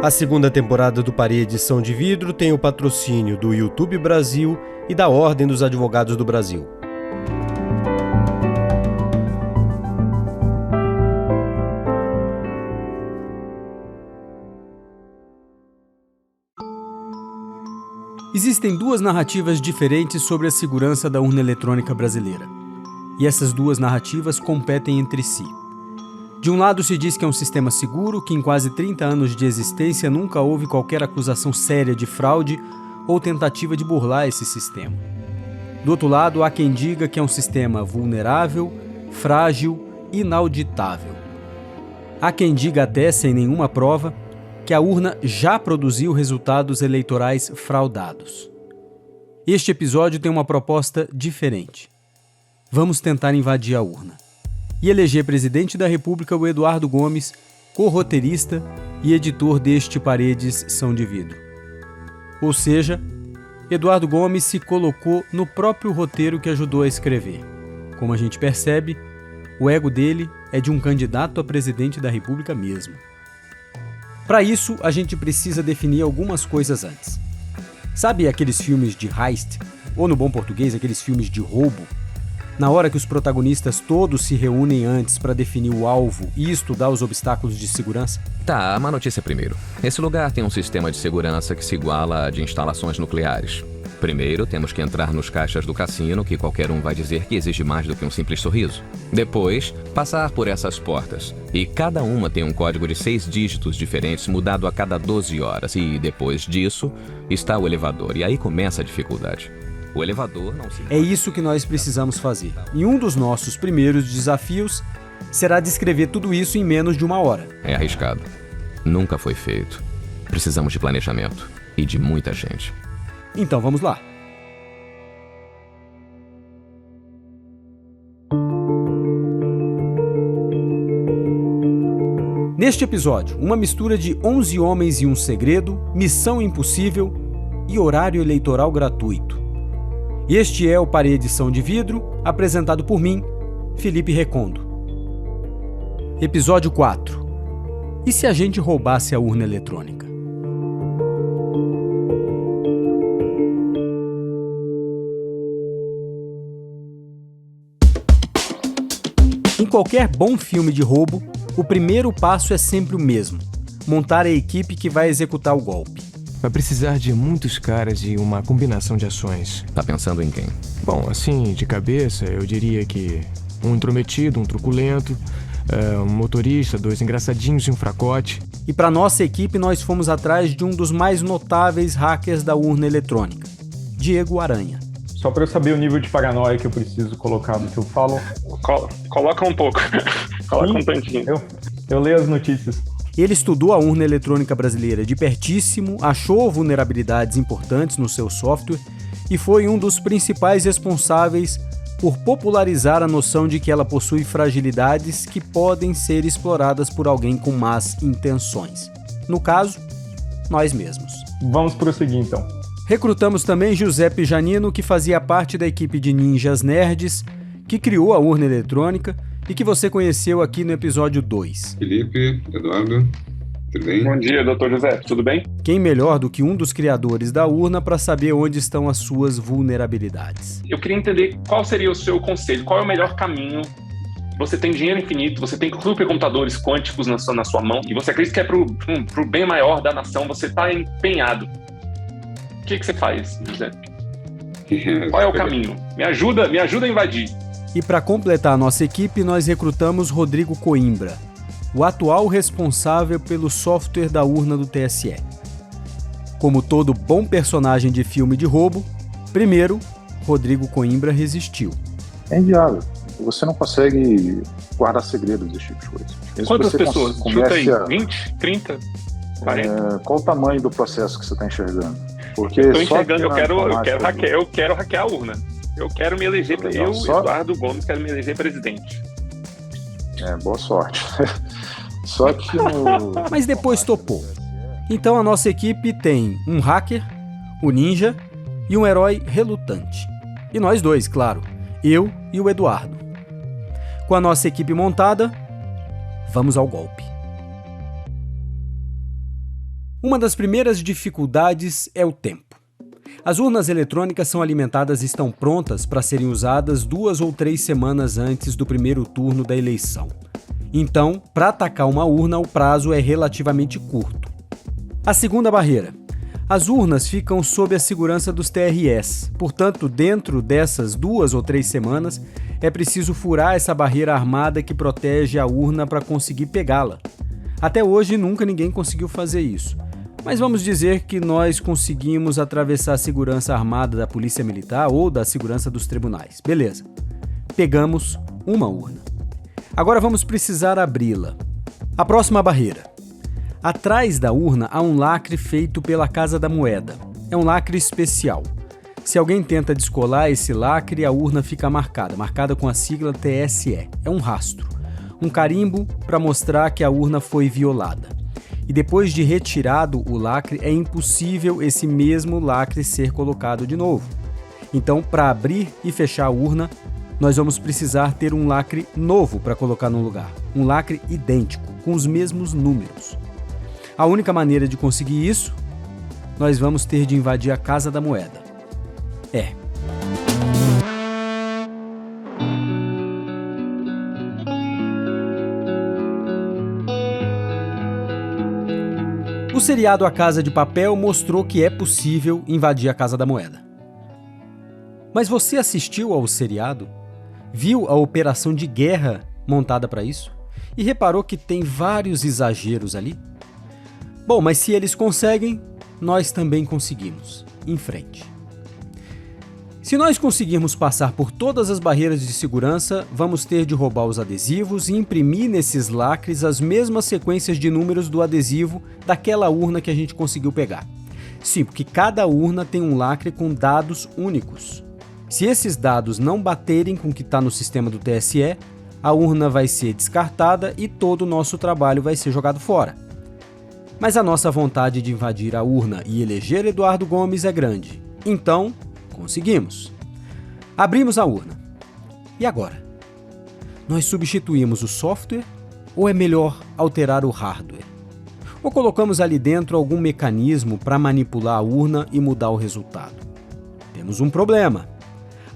A segunda temporada do Parede São de Vidro tem o patrocínio do YouTube Brasil e da Ordem dos Advogados do Brasil. Existem duas narrativas diferentes sobre a segurança da urna eletrônica brasileira. E essas duas narrativas competem entre si. De um lado se diz que é um sistema seguro, que em quase 30 anos de existência nunca houve qualquer acusação séria de fraude ou tentativa de burlar esse sistema. Do outro lado, há quem diga que é um sistema vulnerável, frágil, inauditável. Há quem diga até, sem nenhuma prova, que a urna já produziu resultados eleitorais fraudados. Este episódio tem uma proposta diferente. Vamos tentar invadir a urna e eleger presidente da República o Eduardo Gomes, co-roteirista e editor deste Paredes São de Vidro. Ou seja, Eduardo Gomes se colocou no próprio roteiro que ajudou a escrever. Como a gente percebe, o ego dele é de um candidato a presidente da República mesmo. Para isso, a gente precisa definir algumas coisas antes. Sabe aqueles filmes de heist, ou no bom português, aqueles filmes de roubo? Na hora que os protagonistas todos se reúnem antes para definir o alvo e estudar os obstáculos de segurança? Tá, uma notícia primeiro. Esse lugar tem um sistema de segurança que se iguala a de instalações nucleares. Primeiro, temos que entrar nos caixas do cassino, que qualquer um vai dizer que exige mais do que um simples sorriso. Depois, passar por essas portas. E cada uma tem um código de 6 dígitos diferentes mudado a cada 12 horas. E depois disso, está o elevador. E aí começa a dificuldade. O elevador não se... É isso que nós precisamos fazer. E um dos nossos primeiros desafios será descrever tudo isso em menos de 1 hora. É arriscado. Nunca foi feito. Precisamos de planejamento. E de muita gente. Então vamos lá. Neste episódio, uma mistura de 11 Homens e um Segredo, Missão Impossível e horário eleitoral gratuito. Este é o Parede São de Vidro, apresentado por mim, Felipe Recondo. Episódio 4. E se a gente roubasse a urna eletrônica? Em qualquer bom filme de roubo, o primeiro passo é sempre o mesmo: montar a equipe que vai executar o golpe. Vai precisar de muitos caras e uma combinação de ações. Tá pensando em quem? Bom, assim, de cabeça, eu diria que um intrometido, um truculento, um motorista, 2 engraçadinhos e um fracote. E para nossa equipe, nós fomos atrás de um dos mais notáveis hackers da urna eletrônica, Diego Aranha. Só para eu saber o nível de paranoia que eu preciso colocar no que eu falo. Coloca um pouco. Coloca um tantinho. Eu leio as notícias. Ele estudou a urna eletrônica brasileira de pertíssimo, achou vulnerabilidades importantes no seu software e foi um dos principais responsáveis por popularizar a noção de que ela possui fragilidades que podem ser exploradas por alguém com más intenções. No caso, nós mesmos. Vamos prosseguir então. Recrutamos também Giuseppe Janino, que fazia parte da equipe de ninjas nerds, que criou a urna eletrônica e que você conheceu aqui no episódio 2. Felipe, Eduardo, tudo bem? Bom dia, Dr. José, tudo bem? Quem melhor do que um dos criadores da urna para saber onde estão as suas vulnerabilidades? Eu queria entender qual seria o seu conselho, qual é o melhor caminho. Você tem dinheiro infinito, você tem supercomputadores quânticos na sua mão e você acredita que é pro bem maior da nação, você está empenhado. O que você faz, José? Qual é o caminho? Me ajuda a invadir. E para completar a nossa equipe, nós recrutamos Rodrigo Coimbra, o atual responsável pelo software da urna do TSE. Como todo bom personagem de filme de roubo, primeiro, Rodrigo Coimbra resistiu. É inviável. Você não consegue guardar segredos desse tipo de coisa. Quantas pessoas? Chuta aí, 20, 30, 40? Qual o tamanho do processo que você está enxergando? Porque eu enxergando, eu quero hackear a urna. Eu quero me eleger, Eduardo Gomes, quero me eleger presidente. Boa sorte. Só que Mas depois topou. Então a nossa equipe tem um hacker, o ninja e um herói relutante. E nós dois, claro, eu e o Eduardo. Com a nossa equipe montada, vamos ao golpe. Uma das primeiras dificuldades é o tempo. As urnas eletrônicas são alimentadas e estão prontas para serem usadas 2 ou 3 semanas antes do primeiro turno da eleição. Então, para atacar uma urna, o prazo é relativamente curto. A segunda barreira. As urnas ficam sob a segurança dos TRS, portanto, dentro dessas 2 ou 3 semanas, é preciso furar essa barreira armada que protege a urna para conseguir pegá-la. Até hoje, nunca ninguém conseguiu fazer isso. Mas vamos dizer que nós conseguimos atravessar a segurança armada da Polícia Militar ou da segurança dos tribunais. Beleza. Pegamos uma urna. Agora vamos precisar abri-la. A próxima barreira. Atrás da urna há um lacre feito pela Casa da Moeda. É um lacre especial. Se alguém tenta descolar esse lacre, a urna fica marcada com a sigla TSE. É um rastro, um carimbo para mostrar que a urna foi violada. E depois de retirado o lacre, é impossível esse mesmo lacre ser colocado de novo. Então, para abrir e fechar a urna, nós vamos precisar ter um lacre novo para colocar no lugar. Um lacre idêntico, com os mesmos números. A única maneira de conseguir isso, nós vamos ter de invadir a Casa da Moeda. O seriado A Casa de Papel mostrou que é possível invadir a Casa da Moeda. Mas você assistiu ao seriado? Viu a operação de guerra montada para isso? E reparou que tem vários exageros ali? Bom, mas se eles conseguem, nós também conseguimos. Em frente. Se nós conseguirmos passar por todas as barreiras de segurança, vamos ter de roubar os adesivos e imprimir nesses lacres as mesmas sequências de números do adesivo daquela urna que a gente conseguiu pegar. Sim, porque cada urna tem um lacre com dados únicos. Se esses dados não baterem com o que está no sistema do TSE, a urna vai ser descartada e todo o nosso trabalho vai ser jogado fora. Mas a nossa vontade de invadir a urna e eleger Eduardo Gomes é grande. Então, conseguimos. Abrimos a urna. E agora? Nós substituímos o software ou é melhor alterar o hardware? Ou colocamos ali dentro algum mecanismo para manipular a urna e mudar o resultado? Temos um problema.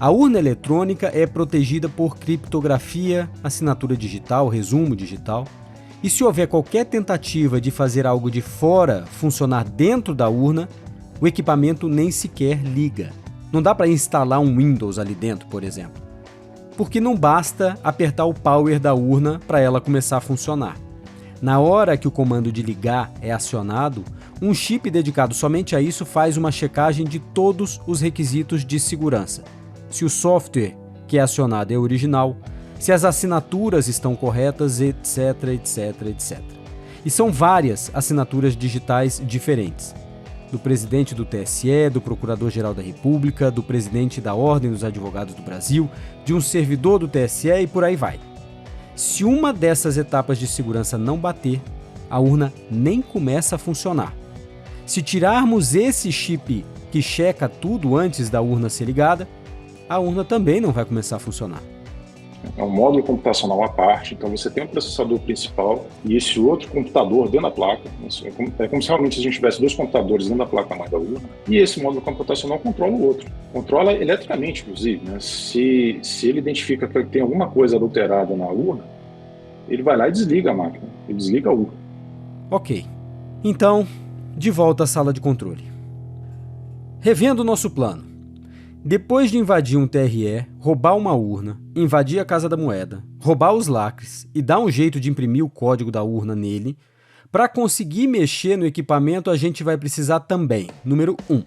A urna eletrônica é protegida por criptografia, assinatura digital, resumo digital. E se houver qualquer tentativa de fazer algo de fora funcionar dentro da urna, o equipamento nem sequer liga. Não dá para instalar um Windows ali dentro, por exemplo. Porque não basta apertar o power da urna para ela começar a funcionar. Na hora que o comando de ligar é acionado, um chip dedicado somente a isso faz uma checagem de todos os requisitos de segurança. Se o software que é acionado é original, se as assinaturas estão corretas, etc, etc, etc. E são várias assinaturas digitais diferentes. Do presidente do TSE, do Procurador-Geral da República, do presidente da Ordem dos Advogados do Brasil, de um servidor do TSE e por aí vai. Se uma dessas etapas de segurança não bater, a urna nem começa a funcionar. Se tirarmos esse chip que checa tudo antes da urna ser ligada, a urna também não vai começar a funcionar. É um módulo computacional à parte, então você tem um processador principal e esse outro computador dentro da placa. É como se realmente a gente tivesse 2 computadores dentro da placa-mãe da urna e esse módulo computacional controla o outro. Controla eletricamente, inclusive. Né? Se ele identifica que tem alguma coisa adulterada na urna, ele vai lá e desliga a máquina, ele desliga a urna. Ok. Então, de volta à sala de controle. Revendo o nosso plano. Depois de invadir um TRE, roubar uma urna, invadir a Casa da Moeda, roubar os lacres e dar um jeito de imprimir o código da urna nele, para conseguir mexer no equipamento a gente vai precisar também, número 1,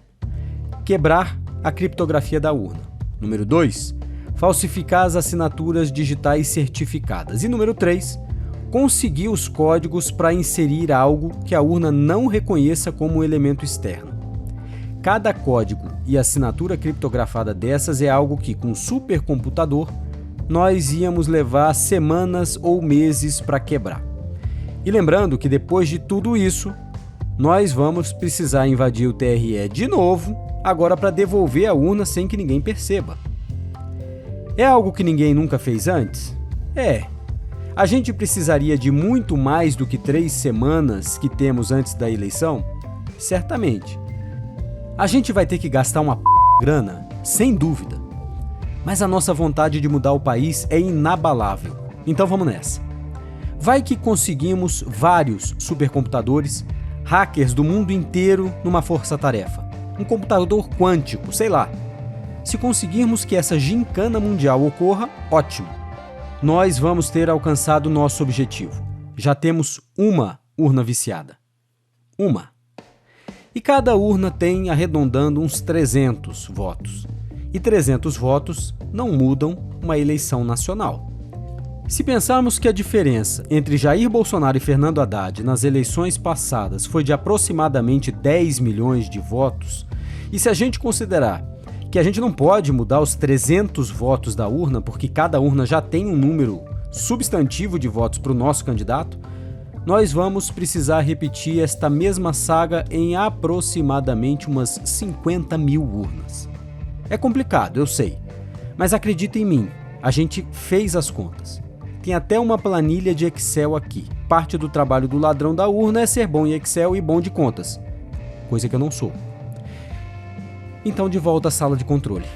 quebrar a criptografia da urna. Número 2, falsificar as assinaturas digitais certificadas. E número 3, conseguir os códigos para inserir algo que a urna não reconheça como um elemento externo. Cada código e assinatura criptografada dessas é algo que, com um supercomputador, nós íamos levar semanas ou meses para quebrar. E lembrando que depois de tudo isso, nós vamos precisar invadir o TRE de novo, agora para devolver a urna sem que ninguém perceba. É algo que ninguém nunca fez antes? É. A gente precisaria de muito mais do que 3 semanas que temos antes da eleição? certamente. A gente vai ter que gastar uma grana, sem dúvida. Mas a nossa vontade de mudar o país é inabalável. Então vamos nessa. Vai que conseguimos vários supercomputadores, hackers do mundo inteiro numa força-tarefa. Um computador quântico, sei lá. Se conseguirmos que essa gincana mundial ocorra, ótimo. Nós vamos ter alcançado nosso objetivo. Já temos uma urna viciada. Uma. E cada urna tem, arredondando, uns 300 votos. E 300 votos não mudam uma eleição nacional. Se pensarmos que a diferença entre Jair Bolsonaro e Fernando Haddad nas eleições passadas foi de aproximadamente 10 milhões de votos, e se a gente considerar que a gente não pode mudar os 300 votos da urna, porque cada urna já tem um número substantivo de votos para o nosso candidato, nós vamos precisar repetir esta mesma saga em aproximadamente umas 50 mil urnas. É complicado, eu sei, mas acredita em mim, a gente fez as contas. Tem até uma planilha de Excel aqui. Parte do trabalho do ladrão da urna é ser bom em Excel e bom de contas, coisa que eu não sou. Então, de volta à sala de controle.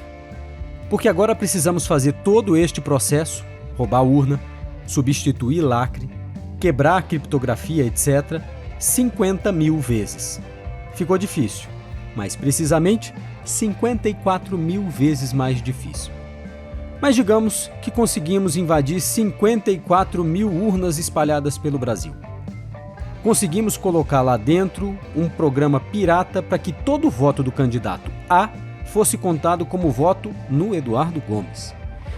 Porque agora precisamos fazer todo este processo, roubar a urna, substituir lacre, quebrar a criptografia, etc., 50 mil vezes. Ficou difícil, mais precisamente 54 mil vezes mais difícil. Mas digamos que conseguimos invadir 54 mil urnas espalhadas pelo Brasil. Conseguimos colocar lá dentro um programa pirata para que todo voto do candidato A fosse contado como voto no Eduardo Gomes.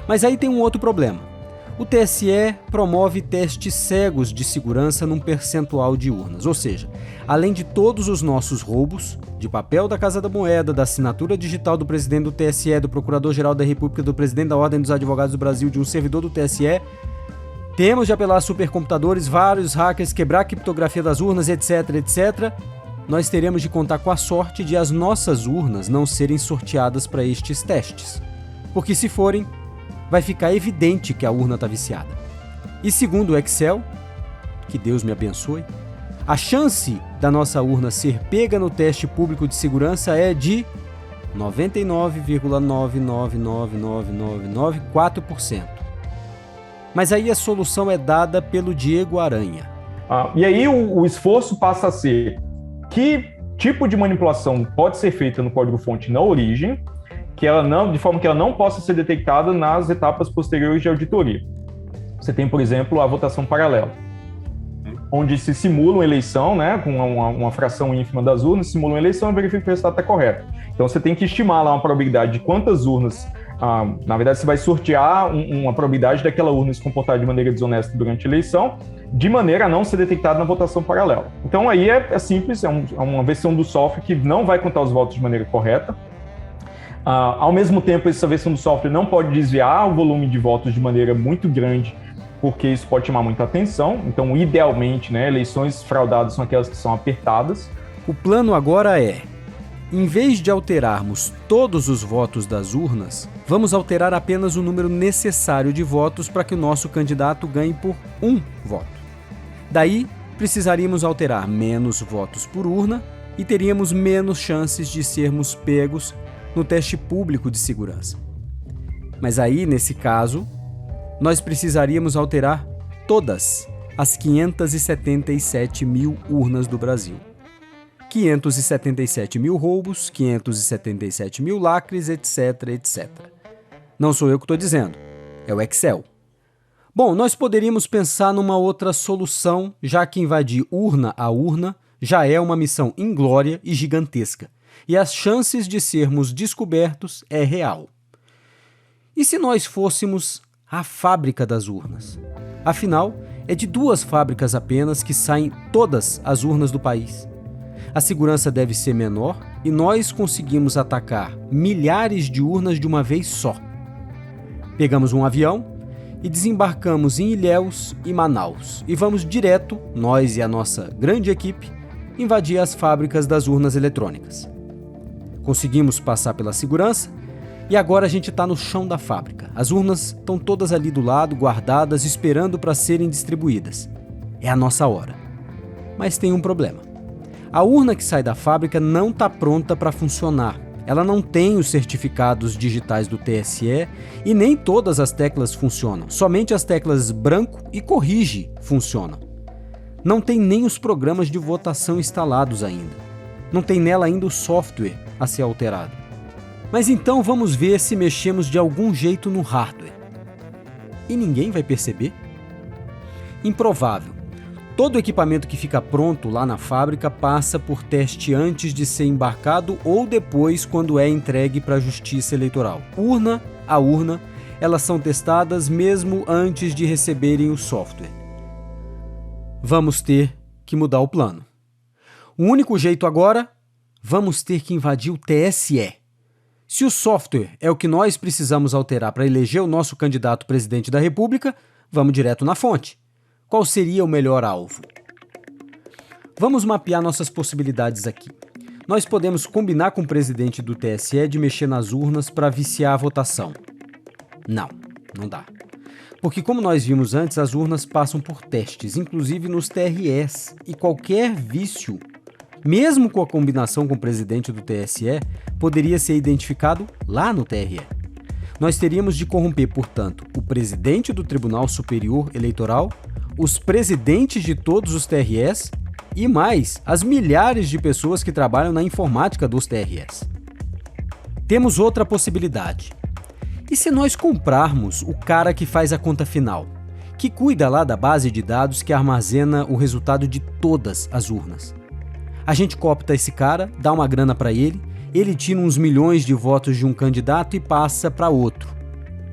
Mas aí tem um outro problema. O TSE promove testes cegos de segurança num percentual de urnas, ou seja, além de todos os nossos roubos, de papel da Casa da Moeda, da assinatura digital do presidente do TSE, do Procurador-Geral da República, do presidente da Ordem dos Advogados do Brasil, de um servidor do TSE, temos de apelar a supercomputadores, vários hackers, quebrar a criptografia das urnas, etc, etc. Nós teremos de contar com a sorte de as nossas urnas não serem sorteadas para estes testes, porque se forem, vai ficar evidente que a urna está viciada. E segundo o Excel, que Deus me abençoe, a chance da nossa urna ser pega no teste público de segurança é de 99,99999994%. Mas aí a solução é dada pelo Diego Aranha. E aí o esforço passa a ser que tipo de manipulação pode ser feita no código-fonte na origem, de forma que ela não possa ser detectada nas etapas posteriores de auditoria. Você tem, por exemplo, a votação paralela, onde se simula uma eleição, né, com uma fração ínfima das urnas, simula uma eleição e verifica que o resultado está correto. Então você tem que estimar lá uma probabilidade de quantas urnas, na verdade você vai sortear uma probabilidade daquela urna se comportar de maneira desonesta durante a eleição, de maneira a não ser detectada na votação paralela. Então aí é simples, é uma versão do software que não vai contar os votos de maneira correta. Ao mesmo tempo, essa versão do software não pode desviar o volume de votos de maneira muito grande, porque isso pode chamar muita atenção. Então, idealmente, né, eleições fraudadas são aquelas que são apertadas. O plano agora é, em vez de alterarmos todos os votos das urnas, vamos alterar apenas o número necessário de votos para que o nosso candidato ganhe por um voto. Daí, precisaríamos alterar menos votos por urna e teríamos menos chances de sermos pegos no teste público de segurança. Mas aí, nesse caso, nós precisaríamos alterar todas as 577 mil urnas do Brasil. 577 mil roubos, 577 mil lacres, etc, etc. Não sou eu que estou dizendo, é o Excel. Bom, nós poderíamos pensar numa outra solução, já que invadir urna a urna já é uma missão inglória e gigantesca. E as chances de sermos descobertos é real. E se nós fôssemos a fábrica das urnas? Afinal, é de 2 fábricas apenas que saem todas as urnas do país. A segurança deve ser menor e nós conseguimos atacar milhares de urnas de uma vez só. Pegamos um avião e desembarcamos em Ilhéus e Manaus e vamos direto, nós e a nossa grande equipe, invadir as fábricas das urnas eletrônicas. Conseguimos passar pela segurança e agora a gente está no chão da fábrica. As urnas estão todas ali do lado, guardadas, esperando para serem distribuídas. É a nossa hora. Mas tem um problema. A urna que sai da fábrica não está pronta para funcionar. Ela não tem os certificados digitais do TSE e nem todas as teclas funcionam. Somente as teclas branco e corrige funcionam. Não tem nem os programas de votação instalados ainda. Não tem nela ainda o software a ser alterado. Mas então vamos ver se mexemos de algum jeito no hardware. E ninguém vai perceber? Improvável. Todo equipamento que fica pronto lá na fábrica passa por teste antes de ser embarcado ou depois quando é entregue para a Justiça Eleitoral. Urna a urna, elas são testadas mesmo antes de receberem o software. Vamos ter que mudar o plano. O único jeito agora, vamos ter que invadir o TSE. Se o software é o que nós precisamos alterar para eleger o nosso candidato presidente da República, vamos direto na fonte. Qual seria o melhor alvo? Vamos mapear nossas possibilidades aqui. Nós podemos combinar com o presidente do TSE de mexer nas urnas para viciar a votação. Não dá. Porque como nós vimos antes, as urnas passam por testes, inclusive nos TREs, e qualquer vício, mesmo com a combinação com o presidente do TSE, poderia ser identificado lá no TRE. Nós teríamos de corromper, portanto, o presidente do Tribunal Superior Eleitoral, os presidentes de todos os TREs e mais as milhares de pessoas que trabalham na informática dos TREs. Temos outra possibilidade. E se nós comprarmos o cara que faz a conta final, que cuida lá da base de dados que armazena o resultado de todas as urnas? A gente coopta esse cara, dá uma grana para ele tira uns milhões de votos de um candidato e passa para outro.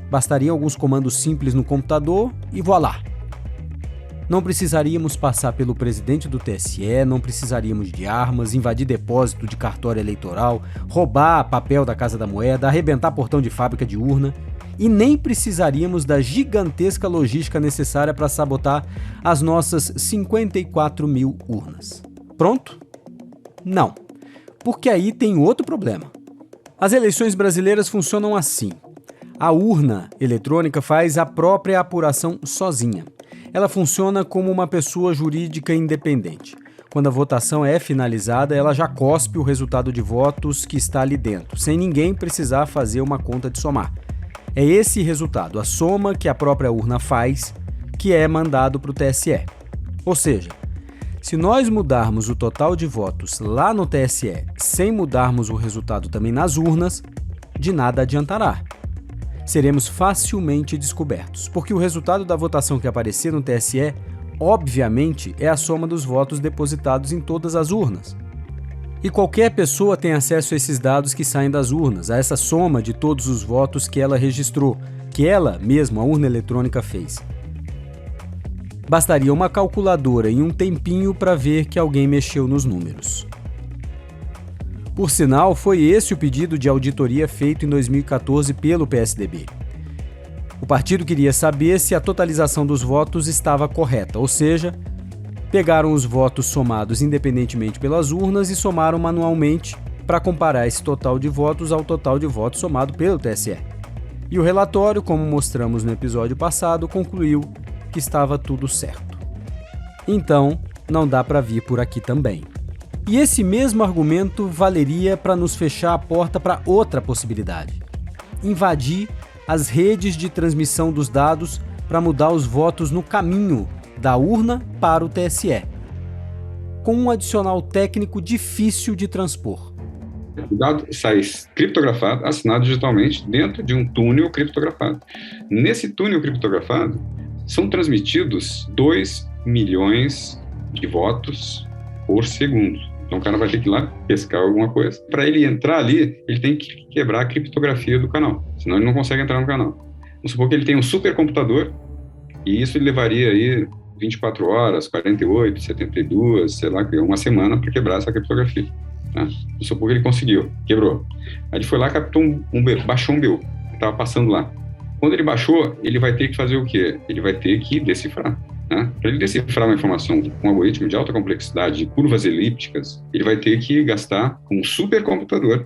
Bastaria alguns comandos simples no computador e voilá! Não precisaríamos passar pelo presidente do TSE, não precisaríamos de armas, invadir depósito de cartório eleitoral, roubar papel da Casa da Moeda, arrebentar portão de fábrica de urna e nem precisaríamos da gigantesca logística necessária para sabotar as nossas 54 mil urnas. Pronto? Não. Porque aí tem outro problema. As eleições brasileiras funcionam assim. A urna eletrônica faz a própria apuração sozinha. Ela funciona como uma pessoa jurídica independente. Quando a votação é finalizada, ela já cospe o resultado de votos que está ali dentro, sem ninguém precisar fazer uma conta de somar. É esse resultado, a soma que a própria urna faz, que é mandado para o TSE. Ou seja, se nós mudarmos o total de votos lá no TSE sem mudarmos o resultado também nas urnas, de nada adiantará. Seremos facilmente descobertos, porque o resultado da votação que aparecer no TSE, obviamente, é a soma dos votos depositados em todas as urnas. E qualquer pessoa tem acesso a esses dados que saem das urnas, a essa soma de todos os votos que ela registrou, que ela mesma, a urna eletrônica, fez. Bastaria uma calculadora e um tempinho para ver que alguém mexeu nos números. Por sinal, foi esse o pedido de auditoria feito em 2014 pelo PSDB. O partido queria saber se a totalização dos votos estava correta, ou seja, pegaram os votos somados independentemente pelas urnas e somaram manualmente para comparar esse total de votos ao total de votos somado pelo TSE. E o relatório, como mostramos no episódio passado, concluiu que estava tudo certo. Então, não dá para vir por aqui também. E esse mesmo argumento valeria para nos fechar a porta para outra possibilidade: invadir as redes de transmissão dos dados para mudar os votos no caminho da urna para o TSE, com um adicional técnico difícil de transpor. O dado sai criptografado, assinado digitalmente, dentro de um túnel criptografado. Nesse túnel criptografado, são transmitidos 2 milhões de votos por segundo. Então o cara vai ter que ir lá pescar alguma coisa. Para ele entrar ali, ele tem que quebrar a criptografia do canal, senão ele não consegue entrar no canal. Vamos supor que ele tem um supercomputador, e isso ele levaria aí 24 horas, 48, 72, sei lá, uma semana para quebrar essa criptografia. Tá? Vamos supor que ele conseguiu, quebrou. Aí ele foi lá, captou baixou um BU, que estava passando lá. Quando ele baixou, ele vai ter que fazer o quê? Ele vai ter que decifrar. Né? Para ele decifrar uma informação com um algoritmo de alta complexidade, de curvas elípticas, ele vai ter que gastar, com um supercomputador,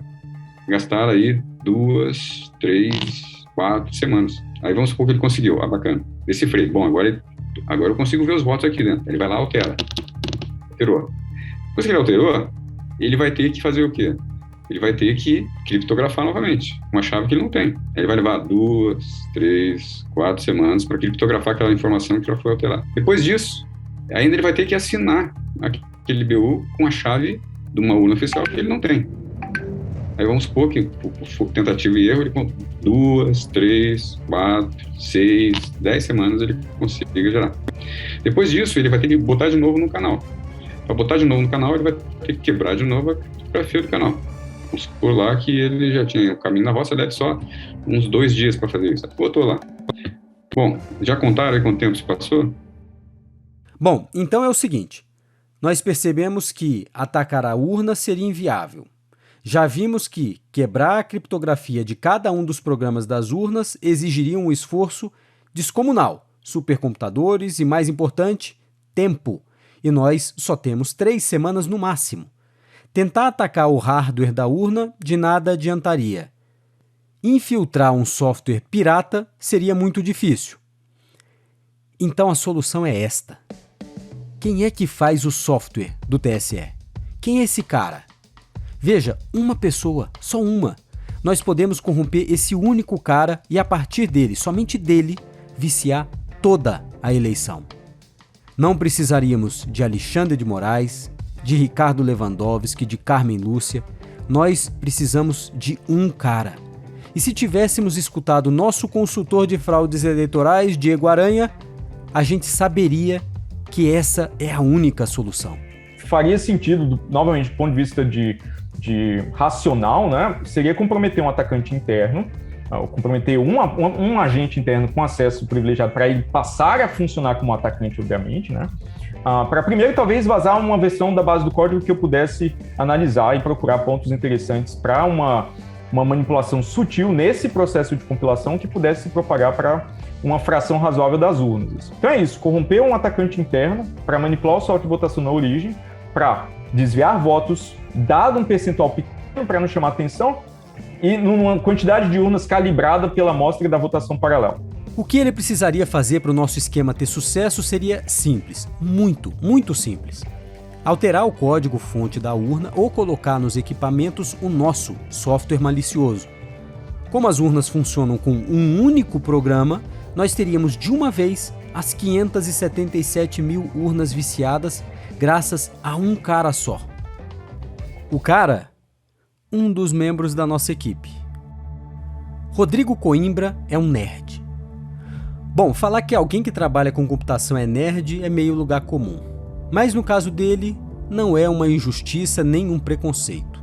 gastar aí 2, 3, 4 semanas. Aí vamos supor que ele conseguiu, bacana. Decifrei. Bom, agora eu consigo ver os votos aqui dentro. Ele vai lá, altera. Alterou. Depois que ele alterou, ele vai ter que fazer o quê? Ele vai ter que criptografar novamente, uma chave que ele não tem. Ele vai levar 2, 3, 4 semanas para criptografar aquela informação que já foi alterada. Depois disso, ainda ele vai ter que assinar aquele BU com a chave de uma urna oficial que ele não tem. Aí vamos supor que, por tentativa e erro, ele com 2, 3, 4, 6, 10 semanas ele consiga gerar. Depois disso, ele vai ter que botar de novo no canal. Para botar de novo no canal, ele vai ter que quebrar de novo a criptografia do canal. Vamos supor lá que ele já tinha o caminho da roça, deve só uns 2 dias para fazer isso. Botou lá. Bom, já contaram aí quanto tempo se passou? Bom, então é o seguinte. Nós percebemos que atacar a urna seria inviável. Já vimos que quebrar a criptografia de cada um dos programas das urnas exigiria um esforço descomunal, supercomputadores e, mais importante, tempo. E nós só temos 3 semanas no máximo. Tentar atacar o hardware da urna de nada adiantaria. Infiltrar um software pirata seria muito difícil. Então a solução é esta. Quem é que faz o software do TSE? Quem é esse cara? Veja, uma pessoa, só uma. Nós podemos corromper esse único cara e, a partir dele, somente dele, viciar toda a eleição. Não precisaríamos de Alexandre de Moraes, de Ricardo Lewandowski, de Carmen Lúcia. Nós precisamos de um cara. E se tivéssemos escutado nosso consultor de fraudes eleitorais, Diego Aranha, a gente saberia que essa é a única solução. Faria sentido, novamente, do ponto de vista de racional, né? Seria comprometer um atacante interno, comprometer um agente interno com acesso privilegiado para ele passar a funcionar como atacante, obviamente, né? Para primeiro, talvez, vazar uma versão da base do código que eu pudesse analisar e procurar pontos interessantes para uma manipulação sutil nesse processo de compilação que pudesse se propagar para uma fração razoável das urnas. Então é isso, corromper um atacante interno para manipular o software de votação na origem, para desviar votos, dado um percentual pequeno para não chamar atenção, e numa quantidade de urnas calibrada pela amostra da votação paralela. O que ele precisaria fazer para o nosso esquema ter sucesso seria simples, muito simples. Alterar o código-fonte da urna ou colocar nos equipamentos o nosso software malicioso. Como as urnas funcionam com um único programa, nós teríamos de uma vez as 577 mil urnas viciadas graças a um cara só. O cara, um dos membros da nossa equipe. Rodrigo Coimbra é um nerd. Bom, falar que alguém que trabalha com computação é nerd é meio lugar comum. Mas no caso dele, não é uma injustiça nem um preconceito.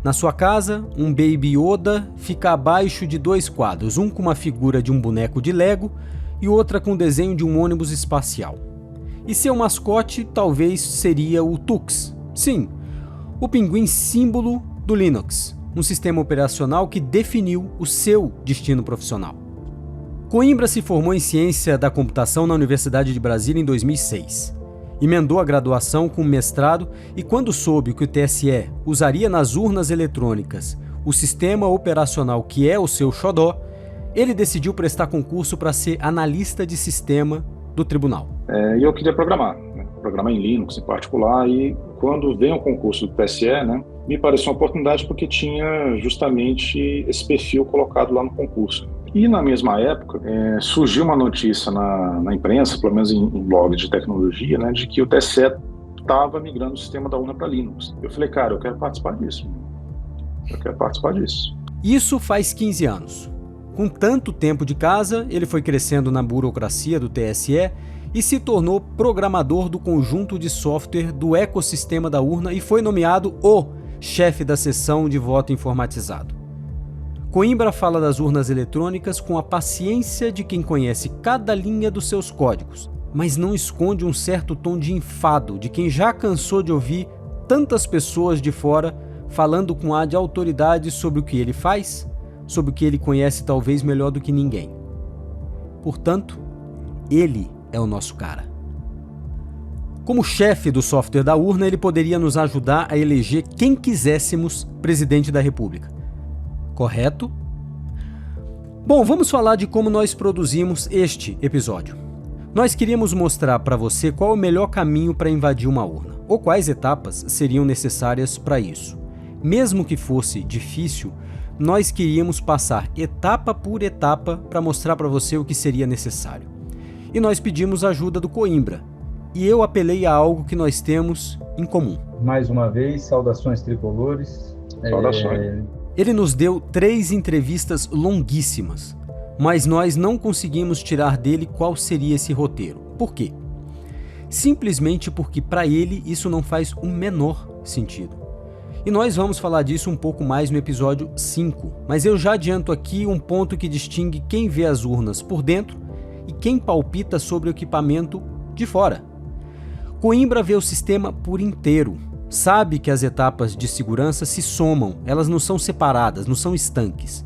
Na sua casa, um Baby Yoda fica abaixo de 2 quadros, um com uma figura de um boneco de Lego e outra com o desenho de um ônibus espacial. E seu mascote talvez seria o Tux. Sim, o pinguim símbolo do Linux, um sistema operacional que definiu o seu destino profissional. Coimbra se formou em Ciência da Computação na Universidade de Brasília em 2006. Emendou a graduação com mestrado e, quando soube que o TSE usaria nas urnas eletrônicas o sistema operacional que é o seu xodó, ele decidiu prestar concurso para ser analista de sistema do tribunal. E eu queria programar em Linux em particular, e quando veio o concurso do TSE, me pareceu uma oportunidade porque tinha justamente esse perfil colocado lá no concurso. E na mesma época, surgiu uma notícia na imprensa, pelo menos em blog de tecnologia, de que o TSE estava migrando o sistema da urna para Linux. Eu falei, cara, eu quero participar disso. Isso faz 15 anos. Com tanto tempo de casa, ele foi crescendo na burocracia do TSE e se tornou programador do conjunto de software do ecossistema da urna e foi nomeado o chefe da seção de voto informatizado. Coimbra fala das urnas eletrônicas com a paciência de quem conhece cada linha dos seus códigos, mas não esconde um certo tom de enfado de quem já cansou de ouvir tantas pessoas de fora falando com ar de autoridade sobre o que ele faz, sobre o que ele conhece talvez melhor do que ninguém. Portanto, ele é o nosso cara. Como chefe do software da urna, ele poderia nos ajudar a eleger quem quiséssemos presidente da República. Correto? Bom, vamos falar de como nós produzimos este episódio. Nós queríamos mostrar para você qual é o melhor caminho para invadir uma urna. ou quais etapas seriam necessárias para isso. Mesmo que fosse difícil, nós queríamos passar etapa por etapa para mostrar para você o que seria necessário. E nós pedimos a ajuda do Coimbra, e eu apelei a algo que nós temos em comum. Mais uma vez, saudações tricolores. Saudações. Ele nos deu 3 entrevistas longuíssimas, mas nós não conseguimos tirar dele qual seria esse roteiro. Por quê? Simplesmente porque para ele isso não faz o menor sentido. E nós vamos falar disso um pouco mais no episódio 5, mas eu já adianto aqui um ponto que distingue quem vê as urnas por dentro e quem palpita sobre o equipamento de fora. Coimbra vê o sistema por inteiro, sabe que as etapas de segurança se somam, elas não são separadas, não são estanques.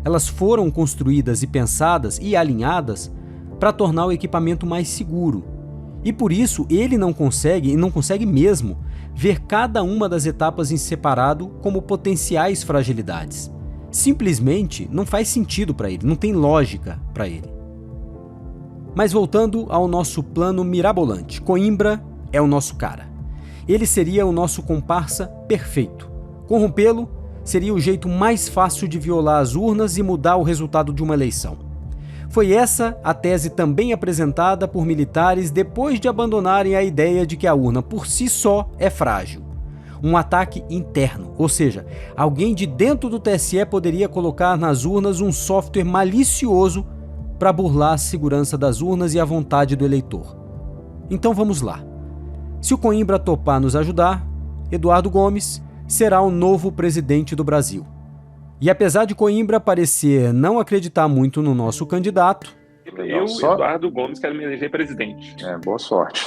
Elas foram construídas e pensadas e alinhadas para tornar o equipamento mais seguro. E por isso ele não consegue, e não consegue mesmo, ver cada uma das etapas em separado como potenciais fragilidades. Simplesmente não faz sentido para ele, não tem lógica para ele. Mas voltando ao nosso plano mirabolante, Coimbra é o nosso cara. Ele seria o nosso comparsa perfeito. Corrompê-lo seria o jeito mais fácil de violar as urnas e mudar o resultado de uma eleição. Foi essa a tese também apresentada por militares depois de abandonarem a ideia de que a urna por si só é frágil. Um ataque interno, ou seja, alguém de dentro do TSE poderia colocar nas urnas um software malicioso para burlar a segurança das urnas e a vontade do eleitor. Então vamos lá. Se o Coimbra topar nos ajudar, Eduardo Gomes será o novo presidente do Brasil. E apesar de Coimbra parecer não acreditar muito no nosso candidato, eu, Eduardo Gomes, quero me eleger presidente. Boa sorte.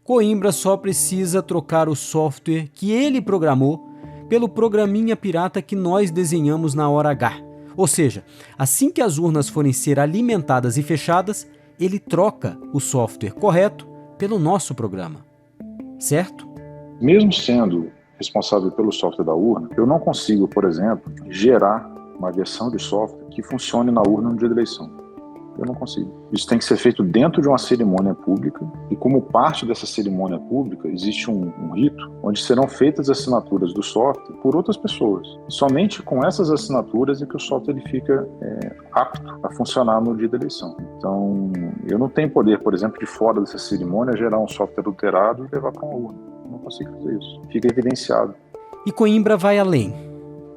Coimbra só precisa trocar o software que ele programou pelo programinha pirata que nós desenhamos na hora H. Ou seja, assim que as urnas forem ser alimentadas e fechadas, ele troca o software correto pelo nosso programa. Certo? Mesmo sendo responsável pelo software da urna, eu não consigo, por exemplo, gerar uma versão de software que funcione na urna no dia da eleição. Eu não consigo. Isso tem que ser feito dentro de uma cerimônia pública e como parte dessa cerimônia pública existe um rito onde serão feitas assinaturas do software por outras pessoas. E somente com essas assinaturas é que o software ele fica apto a funcionar no dia da eleição. Então, eu não tenho poder, por exemplo, de fora dessa cerimônia gerar um software adulterado e levar para uma urna. Não consigo fazer isso. Fica evidenciado. E Coimbra vai além.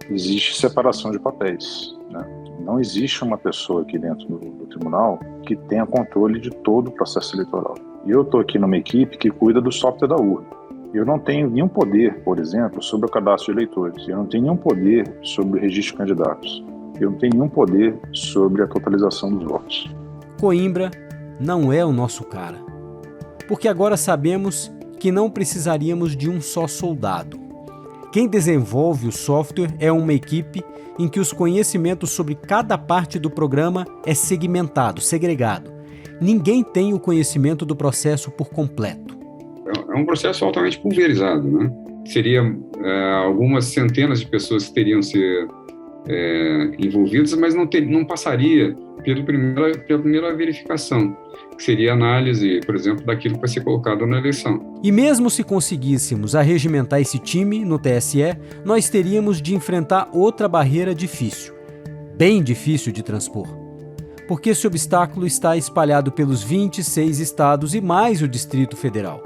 Existe separação de papéis, né? Não existe uma pessoa aqui dentro do tribunal que tenha controle de todo o processo eleitoral. E eu estou aqui numa equipe que cuida do software da urna. Eu não tenho nenhum poder, por exemplo, sobre o cadastro de eleitores. Eu não tenho nenhum poder sobre o registro de candidatos. Eu não tenho nenhum poder sobre a totalização dos votos. Coimbra não é o nosso cara. Porque agora sabemos que não precisaríamos de um só soldado. Quem desenvolve o software é uma equipe em que os conhecimentos sobre cada parte do programa é segmentado, segregado. Ninguém tem o conhecimento do processo por completo. É um processo altamente pulverizado, né? Seria algumas centenas de pessoas que teriam ser envolvidas, mas não passaria pela primeira verificação, que seria a análise, por exemplo, daquilo que vai ser colocado na eleição. E mesmo se conseguíssemos arregimentar esse time no TSE, nós teríamos de enfrentar outra barreira difícil, bem difícil de transpor. Porque esse obstáculo está espalhado pelos 26 estados e mais o Distrito Federal.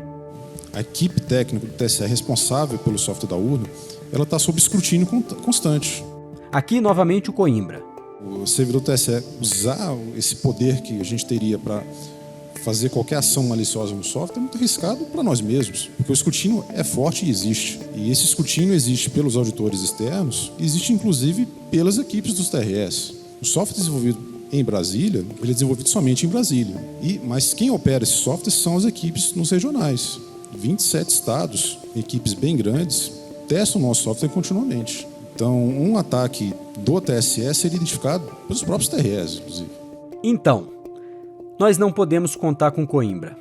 A equipe técnica do TSE responsável pelo software da urna, ela está sob escrutínio constante. Aqui, novamente, o Coimbra. O servidor do TSE usar esse poder que a gente teria para fazer qualquer ação maliciosa no software é muito arriscado para nós mesmos, porque o escrutínio é forte e existe. E esse escrutínio existe pelos auditores externos, existe inclusive pelas equipes dos TRS. O software desenvolvido em Brasília, ele é desenvolvido somente em Brasília. Mas quem opera esse software são as equipes nos regionais. 27 estados, equipes bem grandes, testam o nosso software continuamente. Então, um ataque do TSE seria identificado pelos próprios TRS, inclusive. Então, nós não podemos contar com Coimbra.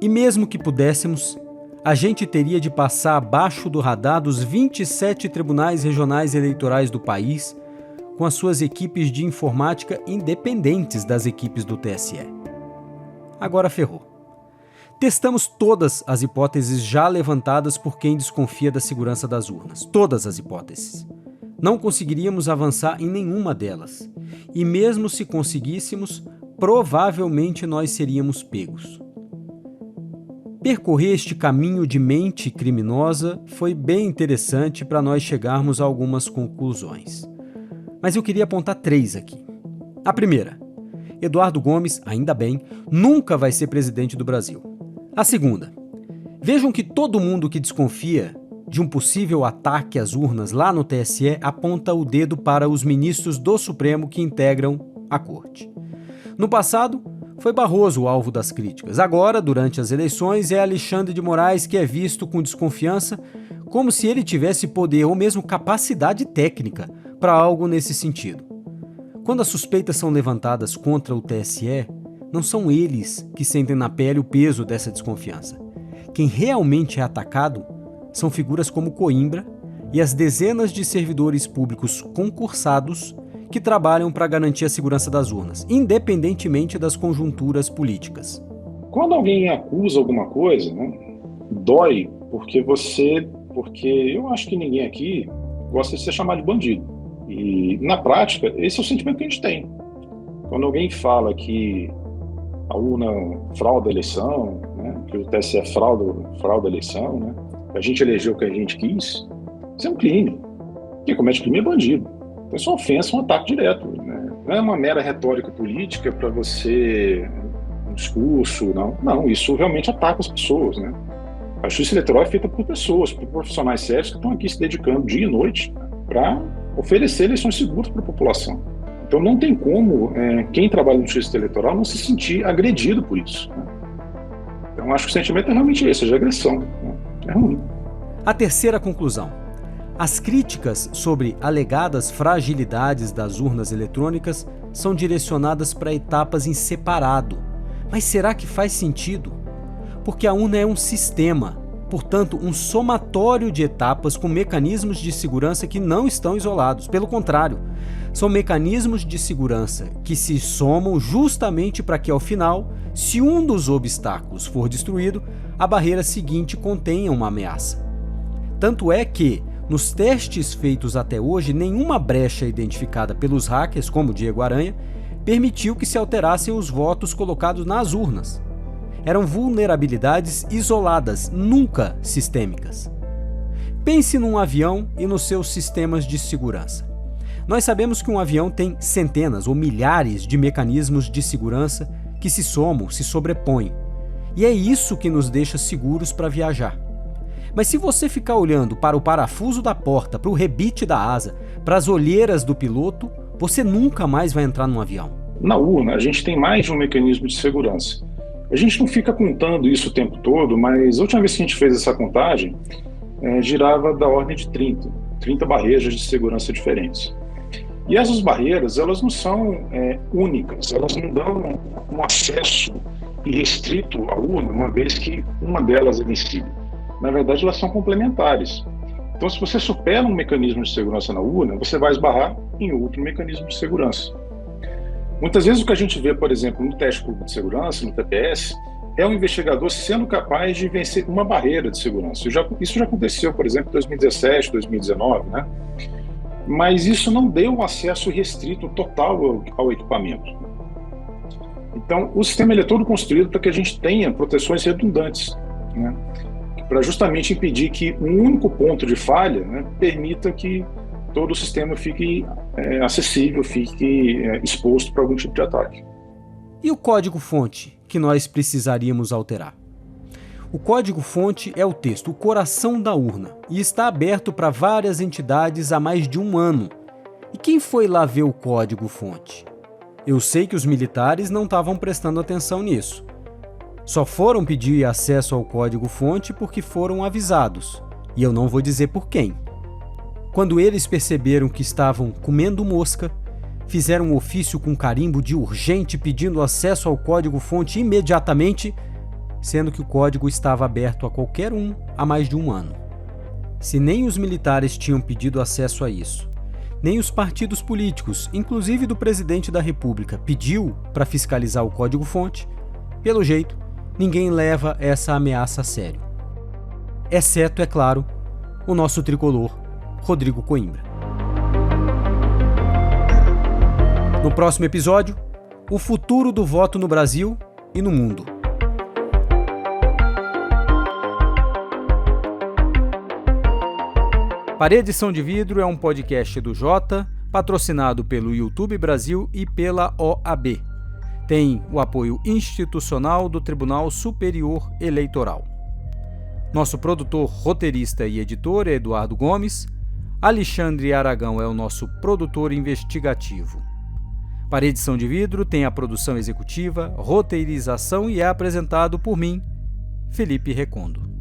E mesmo que pudéssemos, a gente teria de passar abaixo do radar dos 27 tribunais regionais eleitorais do país, com as suas equipes de informática independentes das equipes do TSE. Agora ferrou. Testamos todas as hipóteses já levantadas por quem desconfia da segurança das urnas. Todas as hipóteses. Não conseguiríamos avançar em nenhuma delas. E mesmo se conseguíssemos, provavelmente nós seríamos pegos. Percorrer este caminho de mente criminosa foi bem interessante para nós chegarmos a algumas conclusões. Mas eu queria apontar 3 aqui. A primeira, Eduardo Gomes, ainda bem, nunca vai ser presidente do Brasil. A segunda, vejam que todo mundo que desconfia de um possível ataque às urnas lá no TSE aponta o dedo para os ministros do Supremo que integram a corte. No passado, foi Barroso o alvo das críticas. Agora, durante as eleições, é Alexandre de Moraes que é visto com desconfiança, como se ele tivesse poder ou mesmo capacidade técnica para algo nesse sentido. Quando as suspeitas são levantadas contra o TSE, não são eles que sentem na pele o peso dessa desconfiança. Quem realmente é atacado são figuras como Coimbra e as dezenas de servidores públicos concursados que trabalham para garantir a segurança das urnas, independentemente das conjunturas políticas. Quando alguém acusa alguma coisa, né, dói, porque eu acho que ninguém aqui gosta de ser chamado de bandido. E, na prática, esse é o sentimento que a gente tem. Quando alguém fala que a urna frauda a eleição, né, que o TSE frauda a eleição, né, a gente elegeu o que a gente quis, isso é um crime. Quem comete crime é bandido. Então, isso é uma ofensa, um ataque direto. Né? Não é uma mera retórica política para você, um discurso, não. Não, isso realmente ataca as pessoas. Né? A justiça eleitoral é feita por pessoas, por profissionais sérios que estão aqui se dedicando dia e noite, né, para oferecer eleições seguras para a população. Então não tem como quem trabalha no justiça eleitoral não se sentir agredido por isso. Né? Então acho que o sentimento é realmente esse, de agressão. Né? É ruim. A terceira conclusão. As críticas sobre alegadas fragilidades das urnas eletrônicas são direcionadas para etapas em separado. Mas será que faz sentido? Porque a urna é um sistema, portanto, um somatório de etapas com mecanismos de segurança que não estão isolados. Pelo contrário, são mecanismos de segurança que se somam justamente para que, ao final, se um dos obstáculos for destruído, a barreira seguinte contenha uma ameaça. Tanto é que, nos testes feitos até hoje, nenhuma brecha identificada pelos hackers, como Diego Aranha, permitiu que se alterassem os votos colocados nas urnas. Eram vulnerabilidades isoladas, nunca sistêmicas. Pense num avião e nos seus sistemas de segurança. Nós sabemos que um avião tem centenas ou milhares de mecanismos de segurança que se somam, se sobrepõem. E é isso que nos deixa seguros para viajar. Mas se você ficar olhando para o parafuso da porta, para o rebite da asa, para as olheiras do piloto, você nunca mais vai entrar num avião. Na urna, a gente tem mais de um mecanismo de segurança. A gente não fica contando isso o tempo todo, mas a última vez que a gente fez essa contagem, girava da ordem de 30 barreiras de segurança diferentes. E essas barreiras, elas não são únicas, elas não dão um acesso irrestrito à urna, uma vez que uma delas é vencida. Na verdade, elas são complementares. Então, se você supera um mecanismo de segurança na urna, você vai esbarrar em outro mecanismo de segurança. Muitas vezes o que a gente vê, por exemplo, no teste público de segurança, no TPS, é um investigador sendo capaz de vencer uma barreira de segurança. Isso já aconteceu, por exemplo, em 2017, 2019, né? Mas isso não deu um acesso restrito total ao equipamento. Então, o sistema ele é todo construído para que a gente tenha proteções redundantes, né? Para justamente impedir que um único ponto de falha, né, permita que todo o sistema fique acessível, fique exposto para algum tipo de ataque. E o código-fonte que nós precisaríamos alterar? O código-fonte é o texto, o coração da urna, e está aberto para várias entidades há mais de um ano. E quem foi lá ver o código-fonte? Eu sei que os militares não estavam prestando atenção nisso. Só foram pedir acesso ao código-fonte porque foram avisados, e eu não vou dizer por quem. Quando eles perceberam que estavam comendo mosca, fizeram um ofício com carimbo de urgente pedindo acesso ao código-fonte imediatamente, sendo que o código estava aberto a qualquer um há mais de um ano. Se nem os militares tinham pedido acesso a isso, nem os partidos políticos, inclusive do presidente da República, pediu para fiscalizar o código-fonte, pelo jeito, ninguém leva essa ameaça a sério. Exceto, é claro, o nosso tricolor, Rodrigo Coimbra. No próximo episódio, o futuro do voto no Brasil e no mundo. Parede São de Vidro é um podcast do Jota, patrocinado pelo YouTube Brasil e pela OAB. Tem o apoio institucional do Tribunal Superior Eleitoral. Nosso produtor, roteirista e editor é Eduardo Gomes. Alexandre Aragão é o nosso produtor investigativo. Parede São de Vidro tem a produção executiva, roteirização e é apresentado por mim, Felipe Recondo.